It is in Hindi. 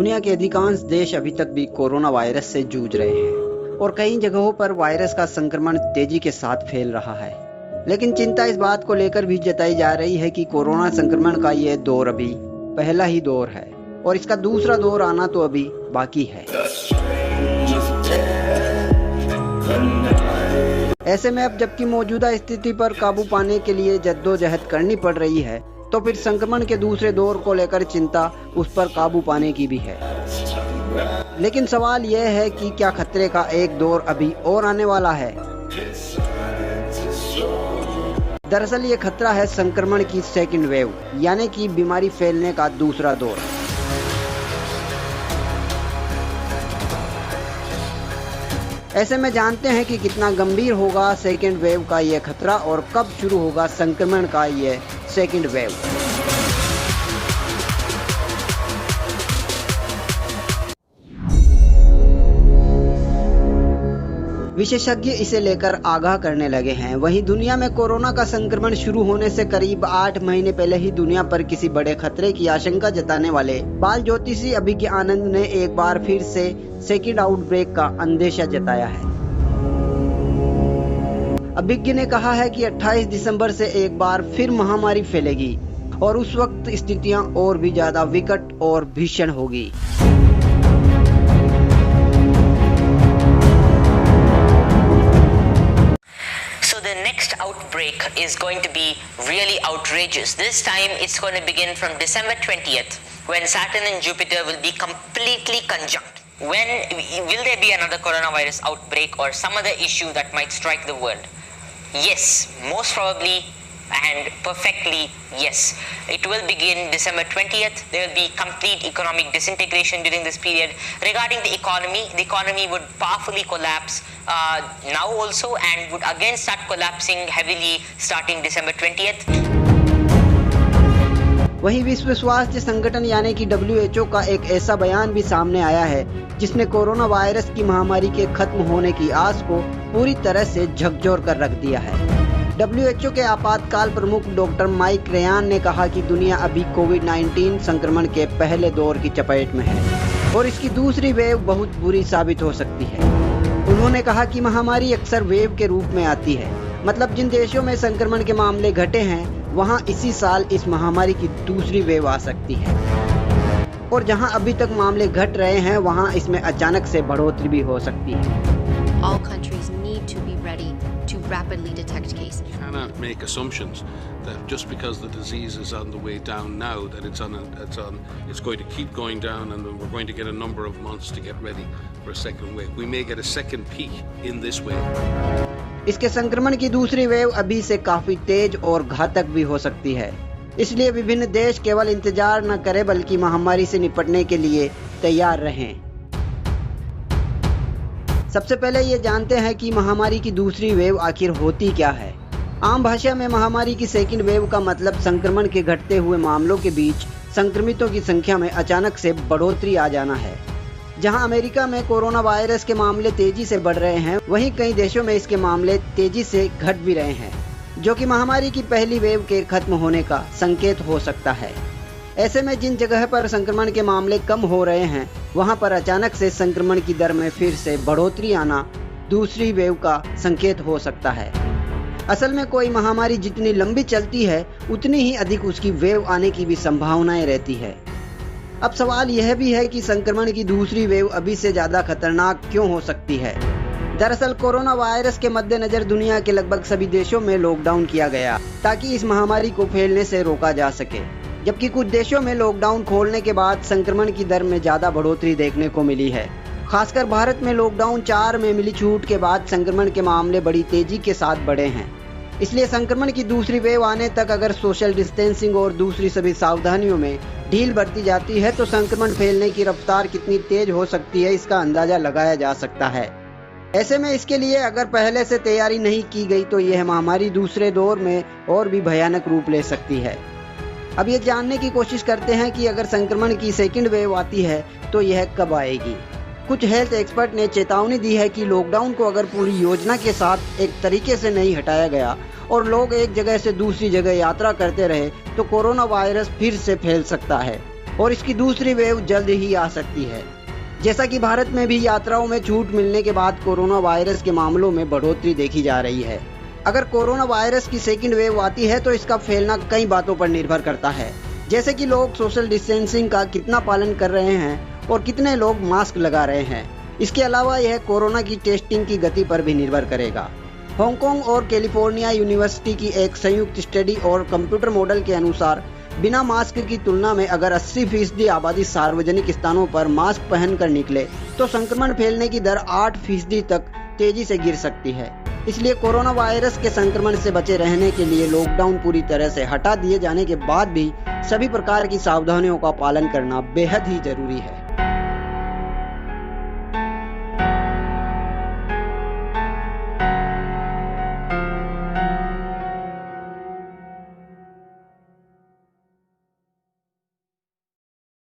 दुनिया के अधिकांश देश अभी तक भी कोरोना वायरस से जूझ रहे हैं और कई जगहों पर वायरस का संक्रमण तेजी के साथ फैल रहा है। लेकिन चिंता इस बात को लेकर भी जताई जा रही है कि कोरोना संक्रमण का ये दौर अभी पहला ही दौर है और इसका दूसरा दौर आना तो अभी बाकी है। ऐसे में अब जबकि मौजूदा स्थिति पर काबू पाने के लिए जद्दोजहद करनी पड़ रही है, तो फिर संक्रमण के दूसरे दौर को लेकर चिंता उस पर काबू पाने की भी है। लेकिन सवाल यह है कि क्या खतरे का एक दौर अभी और आने वाला है? दरअसल ये खतरा है संक्रमण की सेकंड वेव, यानी कि बीमारी फैलने का दूसरा दौर। ऐसे में जानते हैं कि कितना गंभीर होगा सेकंड वेव का ये खतरा और कब शुरू होगा संक्रमण का ये सेकंड वेव। विशेषज्ञ इसे लेकर आगाह करने लगे हैं। वहीं दुनिया में कोरोना का संक्रमण शुरू होने से करीब 8 महीने पहले ही दुनिया पर किसी बड़े खतरे की आशंका जताने वाले बाल ज्योतिषी अभिज्ञ आनंद ने एक बार फिर से सेकंड आउटब्रेक का अंदेशा जताया है। अभिज्ञ ने कहा है कि 28 दिसंबर से एक बार फिर महामारी फैलेगी और उस वक्त स्थितियां और भी ज्यादा विकट और भीषण होगी। The next outbreak is going to be really outrageous. This time it's going to begin from December 20th, when Saturn and Jupiter will be completely conjunct. When will there be another coronavirus outbreak or some other issue that might strike the world? Yes, most probably and perfectly yes. It will begin December 20th. There will be complete economic disintegration during this period. Regarding the economy would powerfully collapse now also and would again start collapsing heavily starting December 20th. वहीं विश्व स्वास्थ्य संगठन यानी कि WHO का एक ऐसा बयान भी सामने आया है जिसने कोरोना वायरस की महामारी के खत्म होने की आस को पूरी तरह से झकझोर कर रख दिया है। WHO के आपातकाल प्रमुख डॉक्टर माइक रेयान ने कहा कि दुनिया अभी कोविड-19 संक्रमण के पहले दौर की चपेट में है और इसकी दूसरी वेव बहुत बुरी साबित हो सकती है। उन्होंने कहा कि महामारी अक्सर वेव के रूप में आती है, मतलब जिन देशों में संक्रमण के मामले घटे हैं वहां इसी साल इस महामारी की दूसरी वेव आ सकती है और जहां अभी तक मामले घट रहे हैं वहां इसमें अचानक से बढ़ोतरी भी हो सकती है। All countries need to be ready to rapidly detect cases. You cannot make assumptions that just because the disease is on the way down now that it's going to keep going down and we're going to get a number of months to get ready for a second wave. We may get a second peak in this wave. इसके संक्रमण की दूसरी वेव अभी से काफी तेज और घातक भी हो सकती है, इसलिए विभिन्न देश केवल इंतजार न करें बल्कि महामारी से निपटने के लिए तैयार रहें। सबसे पहले ये जानते हैं कि महामारी की दूसरी वेव आखिर होती क्या है। आम भाषा में महामारी की सेकंड वेव का मतलब संक्रमण के घटते हुए मामलों के बीच संक्रमितों की संख्या में अचानक से बढ़ोतरी आ जाना है। जहां अमेरिका में कोरोना वायरस के मामले तेजी से बढ़ रहे हैं, वहीं कई देशों में इसके मामले तेजी से घट भी रहे हैं, जो कि महामारी की पहली वेव के खत्म होने का संकेत हो सकता है। ऐसे में जिन जगह पर संक्रमण के मामले कम हो रहे हैं वहां पर अचानक से संक्रमण की दर में फिर से बढ़ोतरी आना दूसरी वेव का संकेत हो सकता है। असल में कोई महामारी जितनी लंबी चलती है उतनी ही अधिक उसकी वेव आने की भी संभावनाएं रहती है। अब सवाल यह भी है कि संक्रमण की दूसरी वेव अभी से ज्यादा खतरनाक क्यों हो सकती है। दरअसल कोरोना वायरस के मद्देनजर दुनिया के लगभग सभी देशों में लॉकडाउन किया गया ताकि इस महामारी को फैलने से रोका जा सके, जबकि कुछ देशों में लॉकडाउन खोलने के बाद संक्रमण की दर में ज्यादा बढ़ोतरी देखने को मिली है। खासकर भारत में लॉकडाउन 4 में मिली छूट के बाद संक्रमण के मामले बड़ी तेजी के साथ बढ़े हैं। इसलिए संक्रमण की दूसरी वेव आने तक अगर सोशल डिस्टेंसिंग और दूसरी सभी सावधानियों में ढील बरती जाती है तो संक्रमण फैलने की रफ्तार कितनी तेज हो सकती है इसका अंदाजा लगाया जा सकता है। ऐसे में इसके लिए अगर पहले से तैयारी नहीं की गई तो यह महामारी दूसरे दौर में और भी भयानक रूप ले सकती है। अब ये जानने की कोशिश करते हैं कि अगर संक्रमण की सेकंड वेव आती है तो यह कब आएगी। कुछ हेल्थ एक्सपर्ट ने चेतावनी दी है कि लॉकडाउन को अगर पूरी योजना के साथ एक तरीके से नहीं हटाया गया और लोग एक जगह से दूसरी जगह यात्रा करते रहे तो कोरोना वायरस फिर से फैल सकता है। और इसकी दूसरी वेव जल्द ही आ सकती है। जैसा कि भारत में भी यात्राओं में छूट मिलने के बाद कोरोना वायरस के मामलों में बढ़ोतरी देखी जा रही है। अगर कोरोना वायरस की सेकंड वेव आती है तो इसका फैलना कई बातों पर निर्भर करता है, जैसे कि लोग सोशल डिस्टेंसिंग का कितना पालन कर रहे हैं और कितने लोग मास्क लगा रहे हैं। इसके अलावा यह कोरोना की टेस्टिंग की गति पर भी निर्भर करेगा। हांगकांग और कैलिफोर्निया यूनिवर्सिटी की एक संयुक्त स्टडी और कंप्यूटर मॉडल के अनुसार बिना मास्क की तुलना में अगर 80% आबादी सार्वजनिक स्थानों पर मास्क पहनकर निकले तो संक्रमण फैलने की दर 8% तक तेजी से गिर सकती है। इसलिए कोरोना वायरस के संक्रमण से बचे रहने के लिए लॉकडाउन पूरी तरह से हटा दिए जाने के बाद भी सभी प्रकार की सावधानियों का पालन करना बेहद ही जरूरी है।